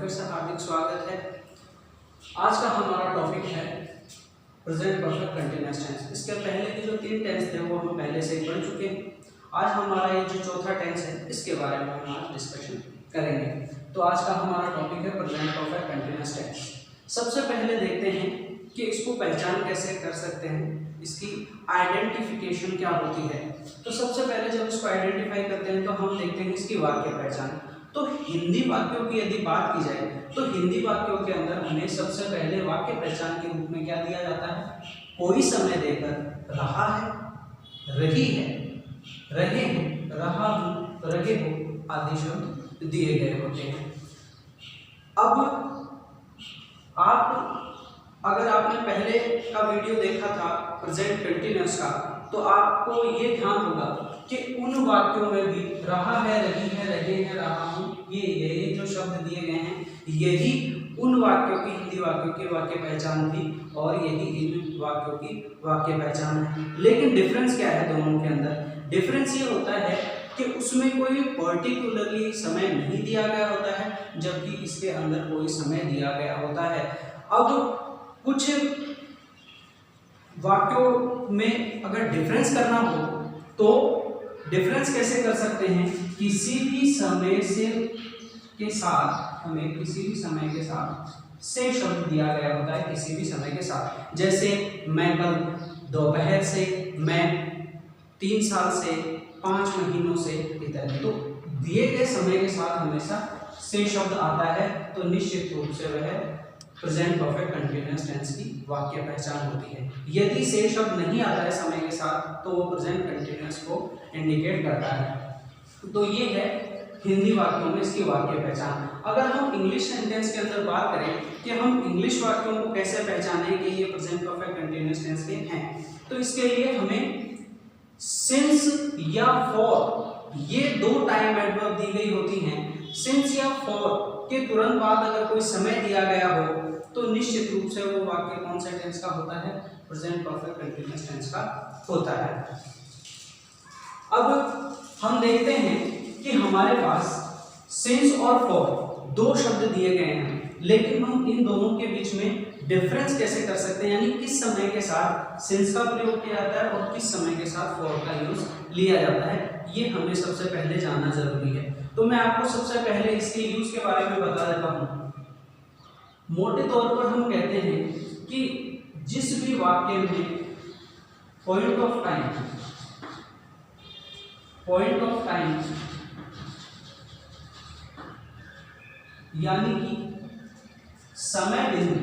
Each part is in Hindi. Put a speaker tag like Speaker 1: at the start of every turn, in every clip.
Speaker 1: फिर से हार्दिक स्वागत है। आज का हमारा टॉपिक है प्रेजेंट परफेक्ट कंटिन्यूअस टेंस। इसके पहले के जो 3 टेंस थे वो हम पहले से ही पढ़ चुके हैं। आज हमारा ये जो चौथा टेंस है इसके बारे में हम आज डिस्कशन करेंगे। तो आज का हमारा टॉपिक है प्रेजेंट परफेक्ट कंटिन्यूअस टेंस। सबसे पहले देखते हैं कि इसको पहचान कैसे कर सकते हैं, इसकी आइडेंटिफिकेशन क्या होती है। तो सबसे पहले जब इसको आइडेंटिफाई करते हैं तो हम देखते हैं इसकी वाक्य पहचान। तो हिंदी वाक्यों की यदि बात की जाए तो हिंदी वाक्यों के अंदर हमें सबसे पहले वाक्य पहचान के रूप में क्या दिया जाता है, कोई समय देकर रहा है, रही है, रहे हैं, रहा हूँ, रहे हो आदि शब्द दिए गए होते हैं। अब अगर आपने पहले का वीडियो देखा था प्रेजेंट कंटिन्यूअस का, तो आपको ये ध्यान होगा कि उन वाक्यों में भी रहा है, रही है, रहे हैं, रहा हूँ, ये जो शब्द दिए गए हैं यही उन वाक्यों की, हिंदी वाक्यों की वाक्य पहचान थी और यही इन वाक्यों की वाक्य पहचान है। लेकिन डिफरेंस क्या है दोनों के अंदर? डिफरेंस ये होता है कि उसमें कोई पर्टिकुलरली समय नहीं दिया गया होता है, जबकि इसके अंदर कोई समय दिया गया होता है। अब कुछ वाक्यों में अगर डिफरेंस करना हो तो डिफरेंस कैसे कर सकते हैं? किसी भी समय से के साथ हमें किसी भी समय के साथ से शब्द दिया गया होता है, किसी भी समय के साथ। जैसे मैं कल दोपहर से, मैं 3 साल से, 5 महीनों से इत्यादि। तो दिए गए समय के साथ हमेशा से शब्द आता है, तो निश्चित रूप से वह प्रेजेंट परफेक्ट कंटिन्यूअस टेंस की वाक्य पहचान होती है। यदि से शब्द नहीं आता है समय के साथ तो वो प्रेजेंट कंटिन्यूअस को इंडिकेट करता है। तो ये है हिंदी वाक्यों में इसकी वाक्य पहचान। अगर हम इंग्लिश सेंटेंस के अंदर बात करें कि हम इंग्लिश वाक्यों को कैसे पहचानें कि ये प्रेजेंट परफेक्ट कंटिन्यूअस टेंस के हैं, तो इसके लिए हमें सिंस या फॉर, ये 2 टाइम एडवर्ब दी गई होती हैं। सिंस या फॉर के तुरंत बाद अगर कोई समय दिया गया हो तो निश्चित रूप से वो वाक्य कौन से टेंस का होता है? प्रेजेंट परफेक्ट कंटिन्यूअस टेंस का होता है। अब हम देखते हैं कि हमारे पास सिंस और फॉर 2 शब्द दिए गए हैं, लेकिन हम इन दोनों के बीच में डिफरेंस कैसे कर सकते हैं, यानी किस समय के साथ सिंस का प्रयोग किया जाता है और किस समय के साथ फॉर का यूज लिया जाता है, ये हमें सबसे पहले जानना जरूरी है। तो मैं आपको सबसे पहले इसके यूज के बारे में बता देता हूँ। मोटे तौर पर हम कहते हैं कि जिस भी वाक्य में पॉइंट ऑफ टाइम यानी कि समय बिंदु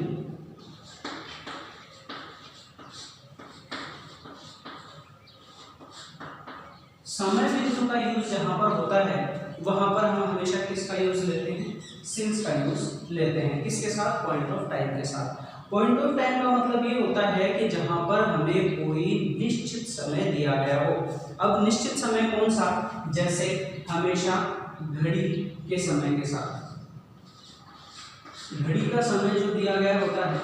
Speaker 1: का यूज जहां पर होता है वहां पर हम हमेशा किसका यूज लेते हैं? सिंस का यूज लेते हैं। किसके साथ? पॉइंट ऑफ टाइम के साथ। पॉइंट ऑफ टाइम का मतलब ये होता है कि जहां पर हमें कोई निश्चित समय दिया गया हो। अब निश्चित समय कौन सा? जैसे हमेशा घड़ी के समय के साथ, घड़ी का समय जो दिया गया होता है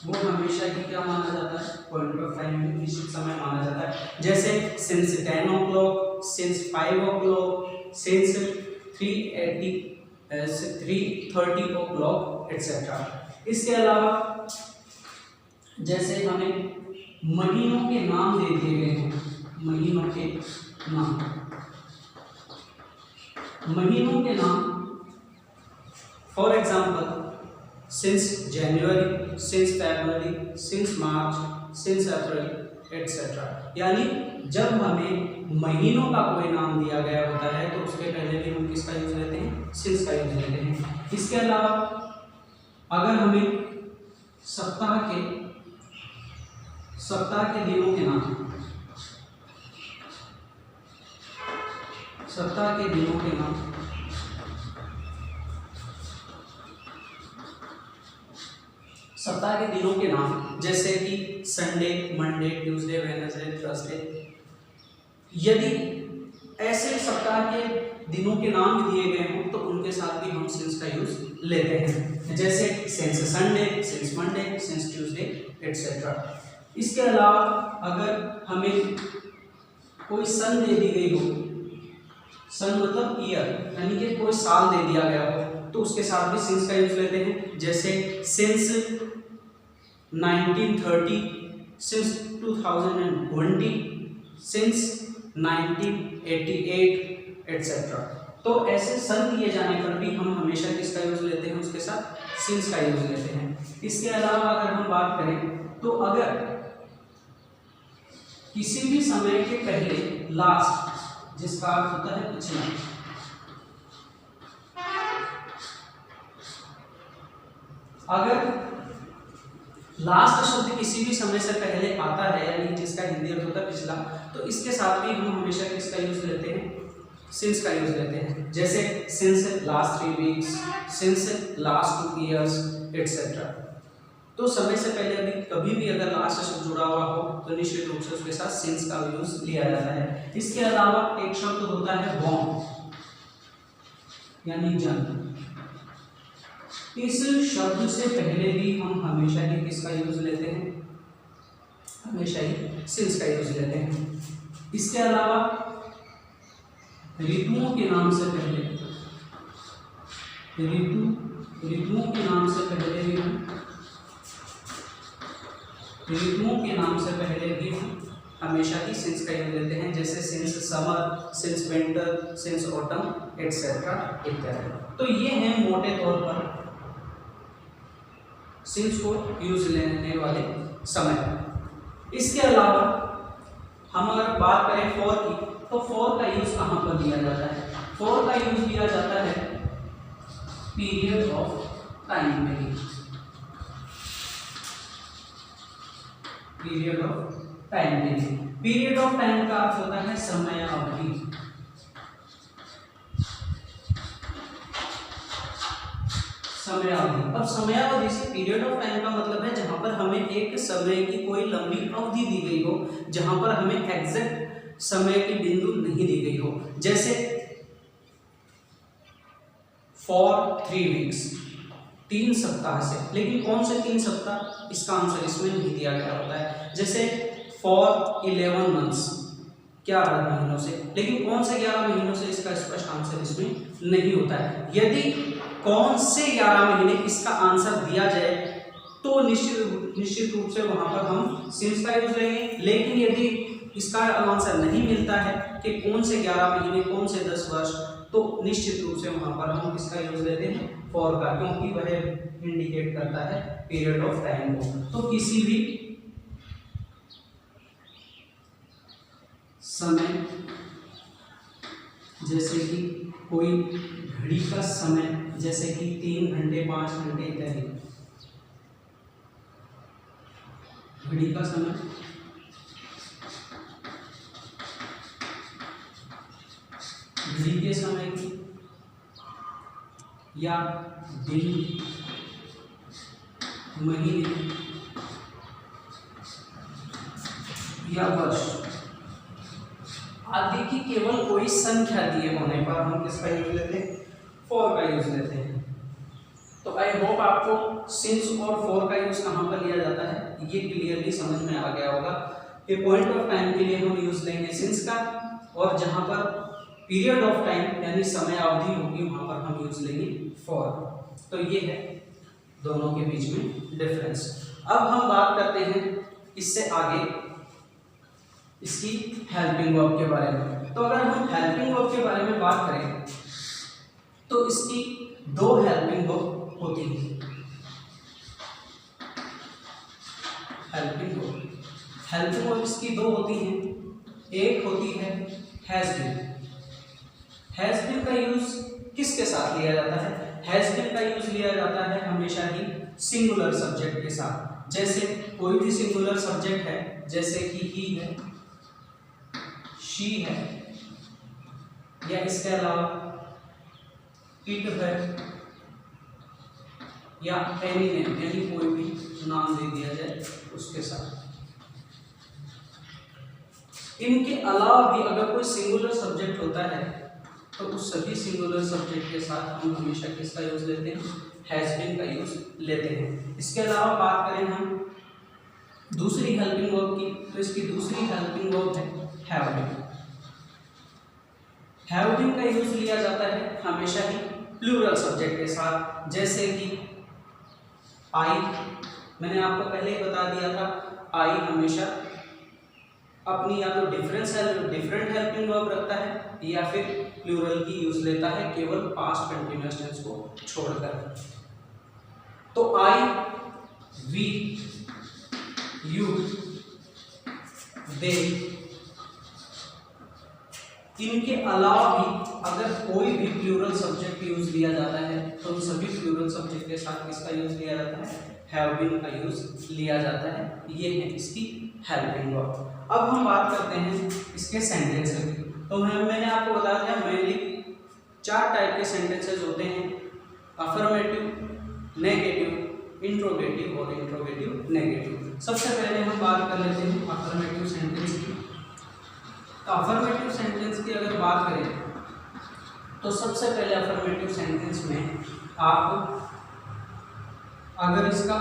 Speaker 1: वो हमेशा ही क्या माना जाता है? पॉइंट ऑफ टाइम में निश्चित समय माना जाता है। जैसे since 10 o'clock, since 5 o'clock, since 3:30 o'clock etcetera. इसके अलावा जैसे हमें महीनों के नाम दे दिए गए हैं, महीनों के नाम for example since January, since February, since March, since April etcetera. यानी जब हमें महीनों का कोई नाम दिया गया होता है तो उसके पहले भी हम किसका यूज लेते हैं? सिंस का यूज लेते हैं। इसके अलावा अगर हमें सप्ताह के दिनों के नाम, सप्ताह के दिनों के नाम जैसे कि Sunday, Monday, Tuesday, Wednesday, Thursday, यदि ऐसे सप्ताह के दिनों के नाम भी दिए गए हों तो उनके साथ भी हम सिंस का यूज लेते हैं। जैसे since Sunday, since Monday, since Tuesday etcetera. इसके अलावा अगर हमें कोई सन दे दी गई हो, सन मतलब ईयर, यानी कि कोई साल दे दिया गया हो, तो उसके साथ भी सिंस का यूज लेते हैं, जैसे सिंस 1930, सिंस 2020, सिंस 1988 एटसेट्रा। तो ऐसे सन दिए जाने पर भी हम हमेशा किसका यूज लेते हैं, उसके साथ सिंस का यूज लेते हैं। इसके अलावा अगर हम बात करें तो अगर किसी भी समय के पहले लास्ट, जिसका अर्थ होता है पिछला, अगर लास्ट शब्द किसी भी समय से पहले आता है, यानी जिसका हिंदी अर्थ होता है पिछला, तो इसके साथ भी हम हमेशा किसका यूज लेते हैं, सिंस का यूज लेते हैं। जैसे since last 3 weeks, since last 2 years etcetera. तो समय से पहले अभी कभी भी अगर लास्ट शब्द जुड़ा हुआ हो तो निश्चित रूप से उसके साथ सिंस का यूज लिया जाता है। इसके अलावा एक शब्द होता है बॉर्न, यानी जन्म। इस शब्द से पहले भी हम हमेशा ही किसका यूज लेते हैं, हमेशा ही सिंस का यूज लेते हैं। इसके अलावा ऋतुओं के नाम से पहले, ऋतुओं के नाम से पहले भी हम, ऋतुओं के नाम से पहले भी हम हमेशा ही सिंस का यूज लेते हैं, जैसे since summer, since winter, since autumn etcetera इत्यादि। तो ये हैं मोटे तौर पर सिंस को यूज लेने वाले समय। इसके अलावा हम अगर बात करें फॉर की, तो फॉर का यूज कहाँ पर लिया जाता है, फॉर का यूज लिया जाता है पीरियड ऑफ टाइम में ही, पीरियड ऑफ टाइम में ही। पीरियड ऑफ टाइम का अर्थ होता है समय अवधि। समय अवधि, अब समय अवधि से पीरियड ऑफ टाइम का मतलब है जहां पर हमें एक समय की कोई लंबी अवधि दी गई हो, जहां पर हमें एग्जैक्ट समय की बिंदु नहीं दी गई हो। जैसे फॉर 3 वीक्स, 3 सप्ताह से, लेकिन कौन से 3 सप्ताह, इसका आंसर इसमें नहीं दिया गया होता है। जैसे फॉर 11 मंथ्स, 11 महीनों से, लेकिन कौन से 11 महीनों से, इसका स्पष्ट आंसर इसमें नहीं होता है। यदि कौन से 11 महीने इसका आंसर दिया जाए तो निश्चित रूप से वहां पर हम सिंस का यूज लेंगे, लेकिन यदि इसका आंसर नहीं मिलता है कि कौन से 11 महीने, कौन से 10 वर्ष, तो निश्चित रूप से वहां पर हम किसका यूज लेते हैं, फॉर का, क्योंकि वह इंडिकेट करता है पीरियड ऑफ टाइम को। तो किसी भी समय, जैसे कि कोई घड़ी का समय, जैसे कि 3 घंटे, 5 घंटे इत्यादि, घड़ी का समय, घड़ी के समय की, या दिन, महीने या वर्ष आदि की केवल कोई संख्या दिए होने पर हम किसका यूज लेते हैं, फॉर का यूज लेते हैं। तो आई होप आपको सिंस और फॉर का यूज कहाँ पर लिया जाता है ये क्लियरली समझ में आ गया होगा कि पॉइंट ऑफ टाइम के लिए हम यूज लेंगे सिंस का, और जहां पर पीरियड ऑफ टाइम यानी समय अवधि होगी वहां पर हम यूज लेंगे फॉर। तो ये है दोनों के बीच में डिफरेंस। अब हम बात करते हैं इससे आगे इसकी हेल्पिंग वर्ब के बारे में। तो अगर हम हेल्पिंग वर्ब के बारे में बात करें तो इसकी 2 हेल्पिंग वर्ब होती है। हेल्पिंग वर्ब इसकी 2 होती हैं। एक होती है हैज बीन। हैज बीन का यूज किसके साथ लिया जाता है, हैज बीन का यूज लिया जाता है हमेशा ही सिंगुलर सब्जेक्ट के साथ। जैसे कोई भी सिंगुलर सब्जेक्ट है, जैसे कि ही है, शी है, या इसके अलावा इट है, या एनी नेम यानी कोई भी नाम दे दिया जाए उसके साथ। इनके अलावा भी अगर कोई सिंगुलर सब्जेक्ट होता है तो उस सभी सिंगुलर सब्जेक्ट के साथ हम हमेशा किसका यूज लेते हैं, हैज बीन का यूज लेते हैं। इसके अलावा बात करें हम दूसरी हेल्पिंग वर्ब की, तो इसकी दूसरी हेल्पिंग वर्ब है हैव बीन। हैव बीन का यूज लिया जाता है हमेशा ही प्लूरल सब्जेक्ट के साथ, जैसे कि आई, मैंने आपको पहले ही बता दिया था, आई हमेशा अपनी या तो डिफरेंट हेल्पिंग वर्ब रखता है या फिर प्लूरल की यूज लेता है केवल पास्ट कंटिन्यूअस टेंस को छोड़कर। तो आई, वी, यू, दे, इनके अलावा भी अगर कोई भी प्लूरल सब्जेक्ट यूज लिया जाता है तो उन सभी प्लूरल सब्जेक्ट के साथ किसका यूज लिया जाता है? हैव बीन का यूज लिया जाता है। ये है इसकी हेल्पिंग वर्ब। अब हम बात करते हैं इसके सेंटेंस की। तो मैंने आपको बताया था मेनली 4 टाइप के सेंटेंसेस होते हैं, अफर्मेटिव, नेगेटिव, इंट्रोगेटिव और इंट्रोगेटिव नेगेटिव। सबसे पहले हम बात कर लेते हैं अफर्मेटिव सेंटेंस की। तो अफर्मेटिव सेंटेंस की अगर बात करें तो सबसे पहले अफर्मेटिव सेंटेंस में आप अगर इसका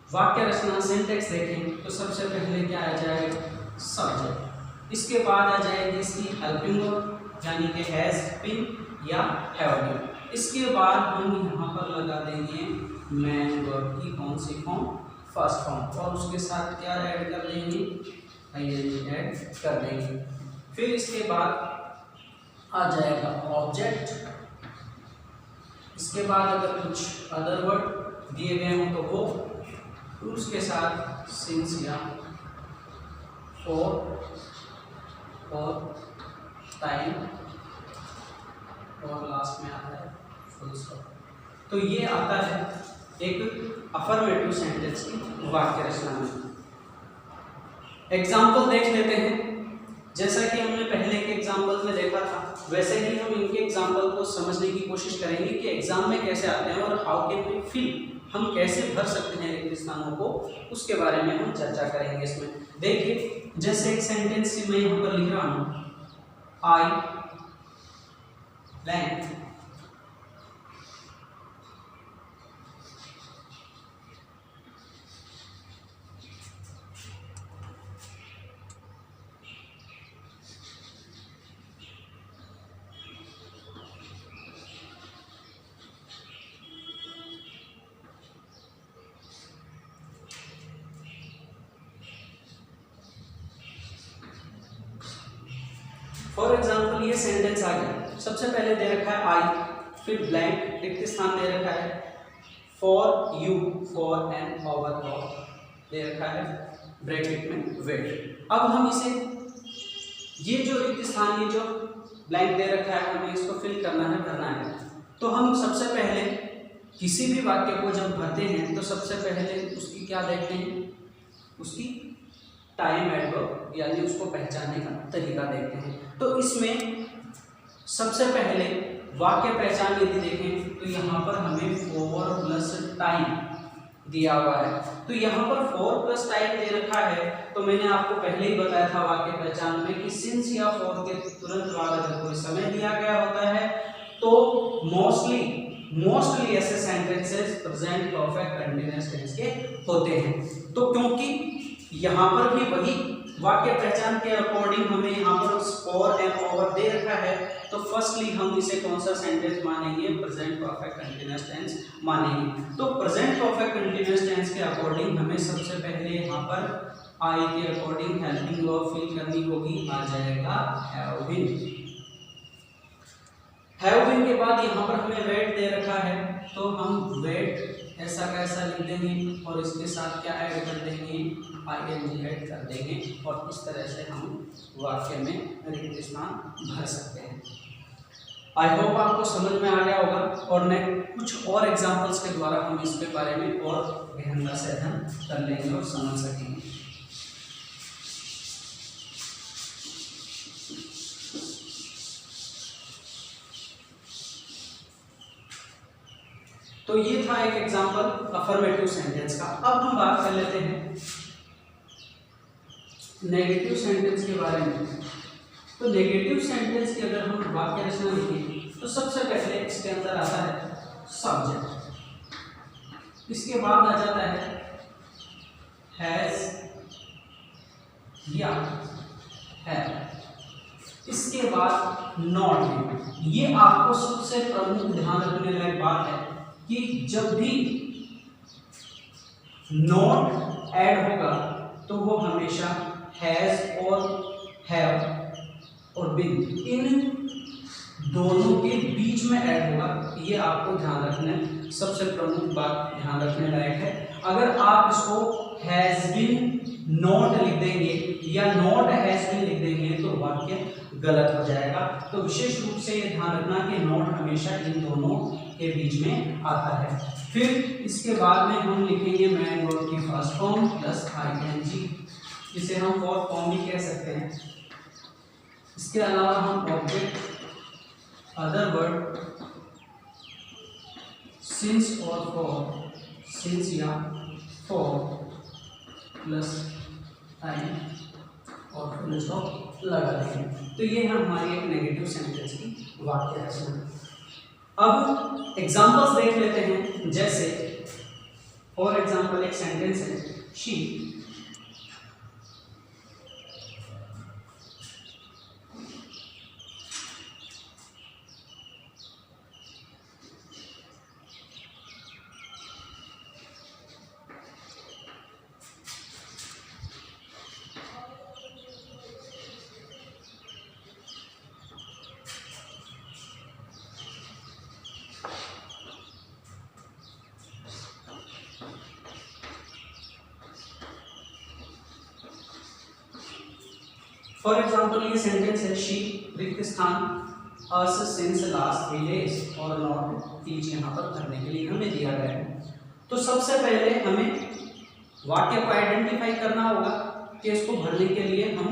Speaker 1: वाक्य रचना सिंटैक्स देखें तो सबसे पहले क्या आ जाएगा? सब्जेक्ट। इसके बाद आ जाएगी इसकी हेल्पिंग वर्ब यानी कि हैज बीन या हैव बीन। इसके बाद हम यहाँ पर लगा देंगे मैन वर्ब की कौन सी फॉर्म? First form. और उसके साथ क्या ऐड कर देंगे? आईएनजी ऐड कर देंगे। फिर इसके बाद आ जाएगा ऑब्जेक्ट। इसके बाद अगर कुछ अदर वर्ड दिए गए हों तो वो, उसके साथ सिंस या फॉर और टाइम और लास्ट में आता है फुल स्टॉप। तो ये आता है एक अफर्मेटिव सेंटेंस की वाक्य रचना में। एग्जाम्पल देख लेते हैं। जैसा कि हमने पहले के एग्जाम्पल में देखा था वैसे ही हम इनके एग्जाम्पल को समझने की कोशिश करेंगे कि एग्जाम में कैसे आते हैं और हाउ कैन वी फिल, हम कैसे भर सकते हैं रिक्त स्थानों को, उसके बारे में हम चर्चा करेंगे इसमें। देखिए जैसे एक सेंटेंस मैं यहाँ पर लिख रहा हूँ, आई ब्लैंक फॉर एग्जाम्पल ये सेंटेंस आ गया। सबसे पहले दे रखा है आई, फिर ब्लैंक रिक्त स्थान दे रखा है, for you, for N over दे रखा है ब्रैकेट में वेट। अब हम इसे ये जो रिक्त स्थान, ये जो ब्लैंक दे रखा है, हमें इसको फिल करना है, भरना है। तो हम सबसे पहले किसी भी वाक्य को जब भरते हैं तो सबसे पहले उसकी क्या देखते हैं? उसकी टाइम एडवर्ब यानी उसको पहचानने का तरीका देखते हैं। तो इसमें सबसे पहले वाक्य पहचान यदि देखें तो यहाँ पर हमें फॉर प्लस टाइम दिया हुआ है। तो यहाँ पर फॉर प्लस टाइम दे रखा है तो मैंने आपको पहले ही बताया था वाक्य पहचान में कि सिंस या फॉर के तुरंत बाद अगर कोई समय दिया गया होता है तो मोस्टली ऐसे sentences present perfect continuous tense के होते हैं। तो क्योंकि यहाँ पर भी वही वाक्य पहचान के अकॉर्डिंग हमें यहाँ पर फॉर एंड ओवर दे रखा है, तो फर्स्टली हम इसे कौन सा सेंटेंस मानेंगे? प्रेजेंट परफेक्ट कंटीन्यूअस टेंस मानेंगे। तो प्रेजेंट परफेक्ट कंटीन्यूअस टेंस के अकॉर्डिंग हमें सबसे पहले यहाँ पर आई के अकॉर्डिंग हेल्पिंग वर्ब फिल करनी होगी, आ जाएगा हैव बीन। हैव बीन के बाद यहाँ पर हमें वेट दे रखा है तो हम वेट ऐसा कैसा लिख देंगे और इसके साथ क्या ऐड कर देंगे? आईएनजी ऐड कर देंगे और इस तरह से हम वाक्य में रिक्त स्थान भर सकते हैं। आई होप आपको समझ में आ गया होगा और मैं कुछ और एग्जांपल्स के द्वारा हम इसके बारे में और गहनता से अध्ययन कर लेंगे और समझ सकेंगे। तो ये था एक एग्जांपल अफर्मेटिव सेंटेंस का। अब हम बात कर लेते हैं नेगेटिव सेंटेंस के बारे में। तो नेगेटिव सेंटेंस की अगर हम वाक्य रचना लिखें तो सबसे पहले इसके अंदर आता है सब्जेक्ट, इसके बाद आ जाता है हैज या हैव, इसके बाद नॉट है। ये आपको सबसे प्रमुख ध्यान रखने लायक बात है कि जब भी नॉट ऐड होगा तो वो हमेशा हैज और हैव और बीन इन दोनों के बीच में ऐड होगा। ये आपको ध्यान रखना सबसे प्रमुख बात ध्यान रखने लायक है। अगर आप इसको हैज बीन नॉट लिख देंगे या नॉट हैज बीन लिख देंगे तो वाक्य गलत हो जाएगा। तो विशेष रूप से ये ध्यान रखना कि नॉट हमेशा इन दोनों के बीच में आता है। फिर इसके बाद में हम लिखेंगे मैन वर्ब की फर्स्ट फॉर्म प्लस आईएनजी, जिसे हम फोर्थ फॉर्म भी कह सकते हैं। इसके अलावा हम ऑब्जेक्ट अदर वर्ड सिंस और फॉर, सिंस या फॉर प्लस टाइम और फुल स्टॉप लगा देंगे। तो ये है हमारी एक नेगेटिव सेंटेंस की वाक्य रचना। अब एग्जांपल्स देख लेते हैं। जैसे फॉर एग्जांपल एक सेंटेंस है शी फॉर एग्जाम्पल ये सेंटेंस है शी रिक्त स्थान अस सिंस लास्ट 3 days और नॉट टीच यहाँ पर करने के लिए हमें दिया गया है। तो सबसे पहले हमें वाक्य को आइडेंटिफाई करना होगा कि इसको भरने के लिए हम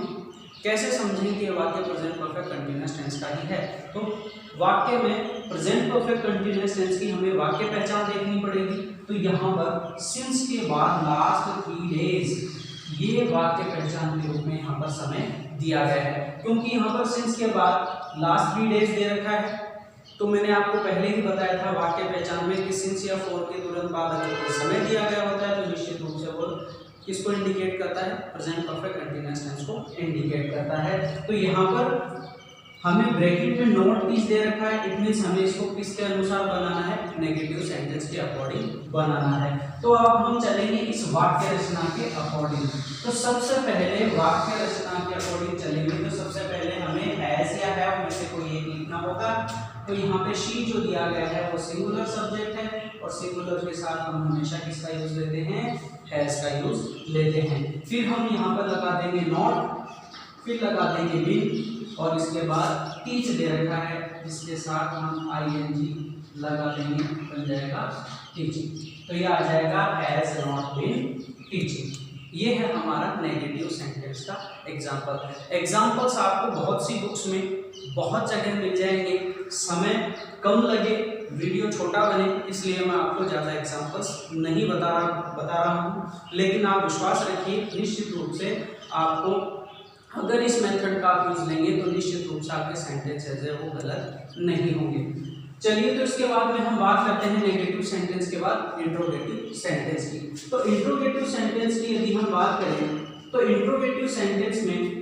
Speaker 1: कैसे समझें कि वाक्य प्रेजेंट परफेक्ट कंटीन्यूअस टेंस का ही है। तो वाक्य में प्रेजेंट परफेक्ट कंटीन्यूअस टेंस की हमें वाक्य पहचान देखनी पड़ेगी। तो यहाँ पर सिंस के बाद लास्ट 3 days ये वाक्य पहचान के रूप में यहाँ पर समय दिया गया है, क्योंकि यहाँ पर सिंस के बाद लास्ट 3 days दे रखा है। तो मैंने आपको पहले ही बताया था वाक्य पहचान में कि सिंस या फॉर के तुरंत बाद अगर कोई समय दिया गया होता है तो निश्चित रूप से वो किसको इंडिकेट करता है, प्रेजेंट परफेक्ट कंटीन्यूअस टेंस को इंडिकेट करता है। तो यहाँ पर हमें ब्रैकेट में नॉट टीच दे रखा है, इट मींस हमें इसको किसके अनुसार बनाना है, नेगेटिव सेंटेंस के अकॉर्डिंग बनाना है। तो अब हम चलेंगे इस वाक्य रचना के अकॉर्डिंग। तो सबसे पहले वाक्य रचना के अकॉर्डिंग चलेंगे। तो सबसे पहले हमें हैज या हैव में से कोई एक लिखना होगा। तो यहाँ पे शी जो दिया गया है वो सिंगुलर सब्जेक्ट है और सिंगुलर के साथ हम हमेशा किसका यूज लेते हैं, हैज का यूज लेते हैं। फिर हम यहाँ पर लगा देंगे नॉट, फिर लगा देंगे बीन और इसके बाद टीच दे रखा है जिसके साथ हम आईएनजी लगा देंगे, बन जाएगा टीचिंग। तो ये आ जाएगा हैज नॉट बीन टीचिंग। ये है हमारा नेगेटिव सेंटेंस का एग्जाम्पल। एग्जाम्पल्स आपको बहुत सी बुक्स में बहुत जगह मिल जाएंगे। समय कम लगे, वीडियो छोटा बने, इसलिए मैं आपको ज़्यादा एग्जाम्पल्स नहीं बता रहा हूँ। लेकिन आप विश्वास रखिए, निश्चित रूप से आपको अगर इस मेथड का आप यूज लेंगे तो निश्चित रूप से आपके सेंटेंसेस है वो गलत नहीं होंगे। चलिए, तो इसके बाद में हम बात करते हैं नेगेटिव सेंटेंस के बाद इंट्रोगेटिव सेंटेंस की। तो इंट्रोगेटिव सेंटेंस की यदि हम बात करें तो इंट्रोगेटिव सेंटेंस में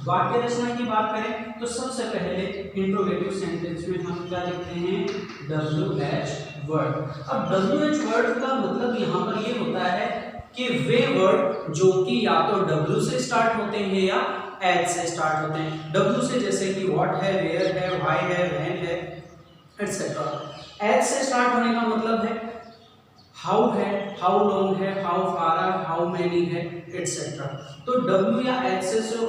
Speaker 1: वाक्य रचना की बात करें तो सबसे पहले इंट्रोगेटिव सेंटेंस में हम क्या लिखते हैं, WH वर्ड। अब WH वर्ड का मतलब यहाँ पर ये होता है कि वे वर्ड जो कि या तो W से स्टार्ट होते हैं या H से स्टार्ट होते हैं। W से जैसे कि व्हाट है, वेयर है, व्हाई है, व्हेन है, एटसेट्रा। H से स्टार्ट होने का मतलब है हाउ है, हाउ लॉन्ग है, हाउ फार है, हाउ मेनी है, एटसेट्रा। तो W या H से जो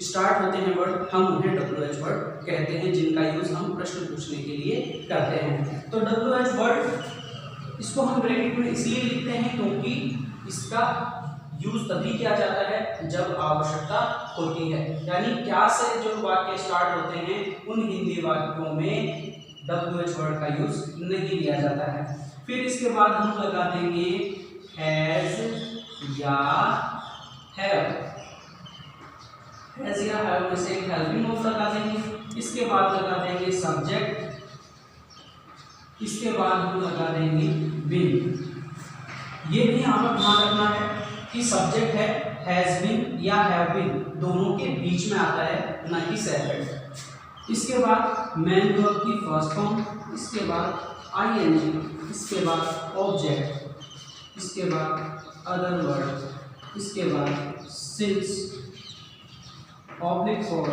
Speaker 1: स्टार्ट होते हैं वर्ड हम उन्हें WH वर्ड कहते हैं, जिनका यूज हम प्रश्न पूछने के लिए करते हैं। तो WH वर्ड इसको हम ब्रैकेट में इसलिए लिखते हैं क्योंकि इसका यूज तभी किया जाता है जब आवश्यकता होती है। यानी क्या से जो वाक्य स्टार्ट होते हैं उन हिंदी वाक्यों में WH वर्ड का यूज नहीं लिया जाता है। फिर इसके बाद हम लगा देंगे हैज या हैव। हैज या हैव में से एक हेल्पिंग वर्ब लगा देंगे। इसके बाद लगा देंगे सब्जेक्ट, इसके बाद हम लगा देंगे बीन। ये भी यहाँ पर ध्यान रखना है कि सब्जेक्ट है हैज बीन या हैव बीन, दोनों के बीच में आता है, ना कि सेपरेट। इसके बाद मेन वर्ब की फर्स्ट फॉर्म, इसके बाद आईएनजी, इसके बाद ऑब्जेक्ट, इसके बाद अदर वर्ड, इसके बाद सिंस ऑब्लिक फॉर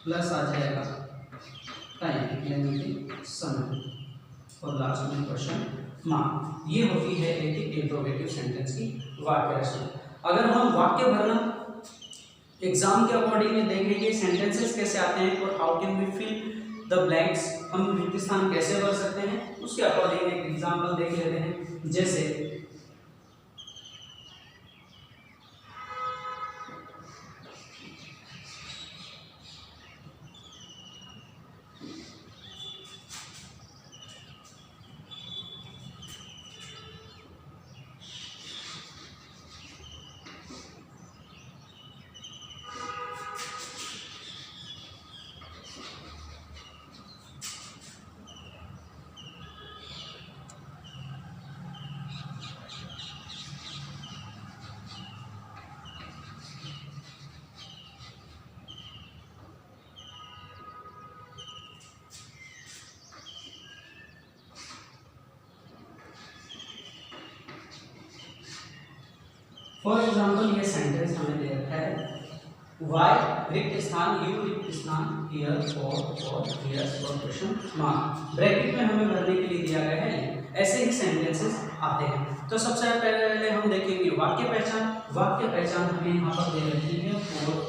Speaker 1: प्लस आ जाएगा टाइम यानी कि समय, और लास्ट में क्वेश्चन मार्क। ये होती है एक इंट्रोगेटिव सेंटेंस की वाक्य रचना। अगर हम वाक्य भरना एग्जाम के अकॉर्डिंग में देखेंगे सेंटेंसेस कैसे आते हैं और how can we fill the blanks, हम रिक्त स्थान कैसे भर सकते हैं, उसके अकॉर्डिंग एक एग्जांपल देख लेते हैं। जैसे फॉर एग्जाम्पल ये सेंटेंस हमें दे रखा है वाई रिक्त स्थान यू रिक्त स्थान here for here for question mark, bracket में हमें भरने के लिए दिया गया है। ऐसे ही सेंटेंसेस आते हैं। तो सबसे पहले हम देखेंगे वाक्य पहचान। वाक्य पहचान हमें यहाँ पर दे रखी है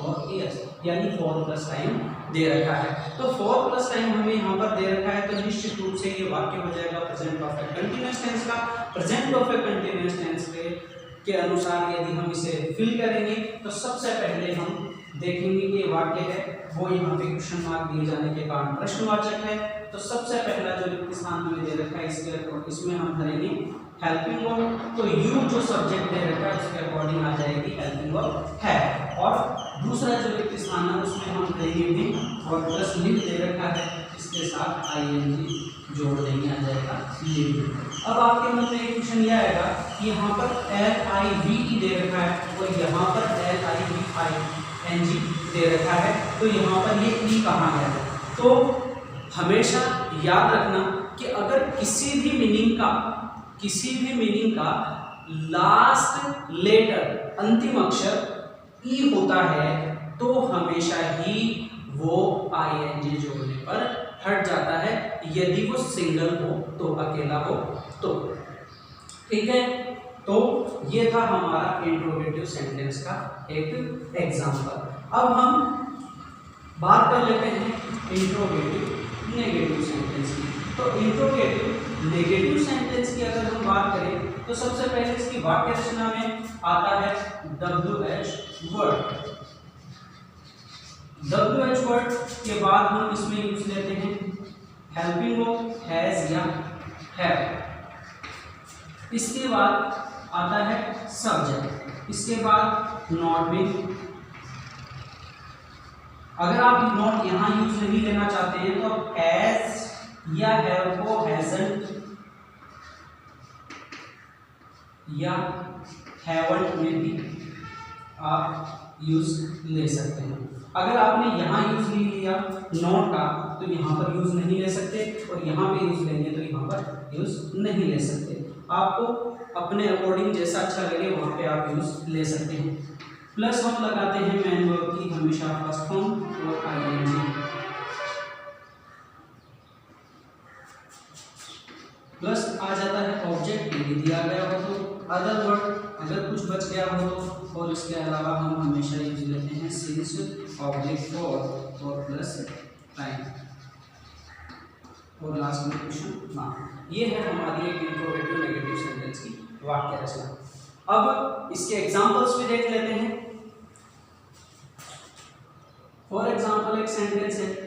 Speaker 1: फॉर ईयर्स, यानी फॉर प्लस टाइम दे रखा है। तो फॉर प्लस टाइम हमें यहाँ पर दे रखा है, तो निश्चित रूप से ये वाक्य हो जाएगा प्रेजेंट परफेक्ट कंटीन्यूअस टेंस का। प्रेजेंट परफेक्ट कंटीन्यूअस टेंस के अनुसार यदि हम इसे फिल करेंगे तो सबसे पहले हम देखेंगे कि वाक्य है वो यहाँ पे क्वेश्चन मार्क दिए जाने के कारण प्रश्नवाचक है। तो सबसे पहला जो रिक्त स्थान हमें दे रखा है इसमें हम भरेंगे हेल्पिंग वर्ब। तो यू जो सब्जेक्ट दे रखा है उसके अकॉर्डिंग आ जाएगी हेल्पिंग वर्ब है। और दूसरा जो रिक्त स्थान है उसमें हम भरेंगे भी और प्लस लिव दे रखा है, इसके साथ आईएनजी जोड़ देंगे, आ जाएगा लिव। अब आपके मन में एक क्वेश्चन ये आएगा कि यहाँ पर LIVE दे रखा है और यहाँ पर LIVING दे रखा है, तो यहाँ पर ये ई कहाँ गया है। तो हमेशा याद रखना कि अगर किसी भी मीनिंग का लास्ट लेटर अंतिम अक्षर ई होता है तो हमेशा ही वो ING जोड़ने पर हट जाता है, यदि वो सिंगल हो तो, अकेला हो तो। ठीक है, तो ये था हमारा इंट्रोगेटिव सेंटेंस का एक एग्जांपल। अब हम बात कर लेते हैं इंट्रोगेटिव नेगेटिव सेंटेंस की। तो इंट्रोगेटिव नेगेटिव सेंटेंस की अगर हम बात करें तो सबसे पहले इसकी वाक्य रचना में आता है WH वर्ड। WH वर्ड के बाद हम इसमें यूज लेते हैं हेल्पिंग वर्ब हैज या हैव। इसके बाद आता है सब्जेक्ट, इसके बाद नॉट बीन। अगर आप नॉट यहाँ यूज नहीं लेना चाहते हैं तो आप हैज या हैव को हैजंट या हैवंट में भी आप यूज ले सकते हैं। अगर आपने यहाँ यूज नहीं लिया नॉट का तो यहाँ पर यूज नहीं ले सकते, और यहाँ पे यूज लेंगे तो यहाँ पर यूज नहीं ले सकते। आपको अपने अकॉर्डिंग जैसा अच्छा लगे वहाँ पे आप यूज ले सकते हैं। प्लस हम लगाते हैं मेन वर्ब की हमेशा फर्स्ट फॉर्म और आईएनजी। प्लस आ जाता है ऑब्जेक्ट यदि दिया गया हो तो, अदर वर्ड अगर कुछ बच गया हो तो, और इसके अलावा हम हमेशा यूज लेते हैं सिंस ऑब्जेक्ट फॉर और प्लस टाइम, और लास्ट में क्वेश्चन मार्क। ये है हमारी एक इंट्रोगेटिव नेगेटिव सेंटेंस की वाक्य रचना। अब इसके एग्जांपल्स भी देख लेते हैं। फॉर एग्जांपल एक सेंटेंस है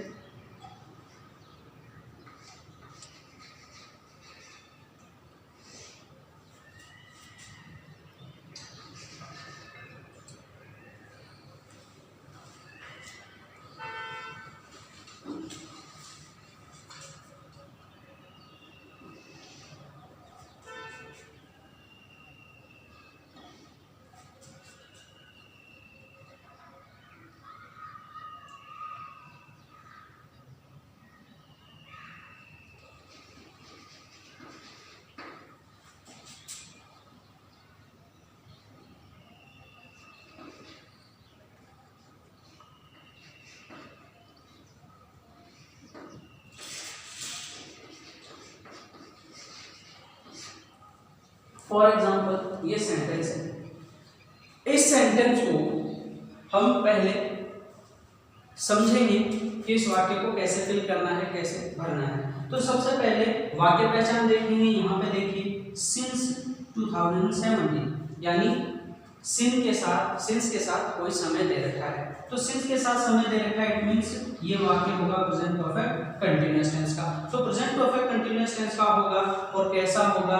Speaker 1: फॉर एग्जाम्पल ये सेंटेंस है, इस सेंटेंस को हम पहले समझेंगे कि इस वाक्य को कैसे फिल करना है, कैसे भरना है। तो सबसे पहले वाक्य पहचान देखेंगे। यहाँ पे देखिए सिंस 2017, यानी सिंस के साथ कोई समय दे रखा है। तो सिंस के साथ समय दे रखा है, इट मींस ये वाक्य होगा प्रेजेंट परफेक्ट कंटीन्यूअस टेंस का। तो प्रेजेंट परफेक्ट कंटीन्यूअस टेंस का होगा और कैसा होगा,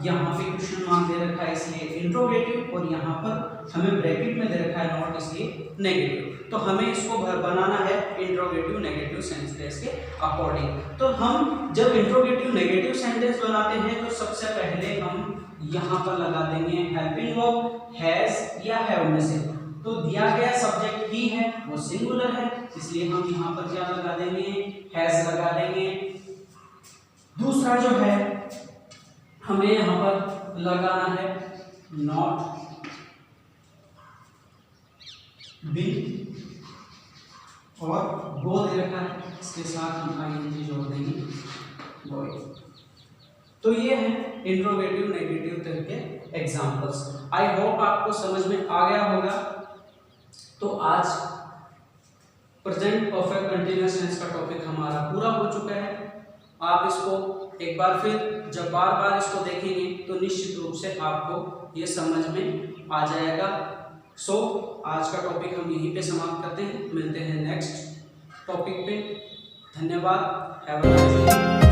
Speaker 1: यहाँ पे क्वेश्चन मार्क दे रखा है इसलिए इंट्रोगेटिव, और यहाँ पर हमें ब्रैकेट में दे रखा है नॉट इसलिए नेगेटिव। तो हमें इसको बनाना है इंट्रोगेटिव नेगेटिव सेंटेंस के अकॉर्डिंग। तो हम जब इंट्रोगेटिव नेगेटिव सेंटेंस बनाते हैं तो सबसे पहले हम यहाँ पर लगा देंगे हेल्पिंग वर्ब हैज या हैव में से। तो दिया गया सब्जेक्ट ही है, वो सिंगुलर है, इसलिए हम यहाँ पर क्या लगा देंगे, हैज लगा देंगे। दूसरा जो है हमें यहाँ पर लगाना है नॉट बीन और गो दे रखा है, इसके साथ हम आईएनजी जोड़ देंगे गोइंग। तो ये है इंट्रोगेटिव नेगेटिव तरह के एग्जांपल्स। आई होप आपको समझ में आ गया होगा। तो आज प्रेजेंट परफेक्ट कंटीन्यूअस टेंस का टॉपिक हमारा पूरा हो चुका है। आप इसको एक बार फिर जब बार बार इसको देखेंगे तो निश्चित रूप से आपको ये समझ में आ जाएगा। सो आज का टॉपिक हम यहीं पे समाप्त करते हैं, मिलते हैं नेक्स्ट टॉपिक पे। धन्यवाद, हैव अ नाइस डे।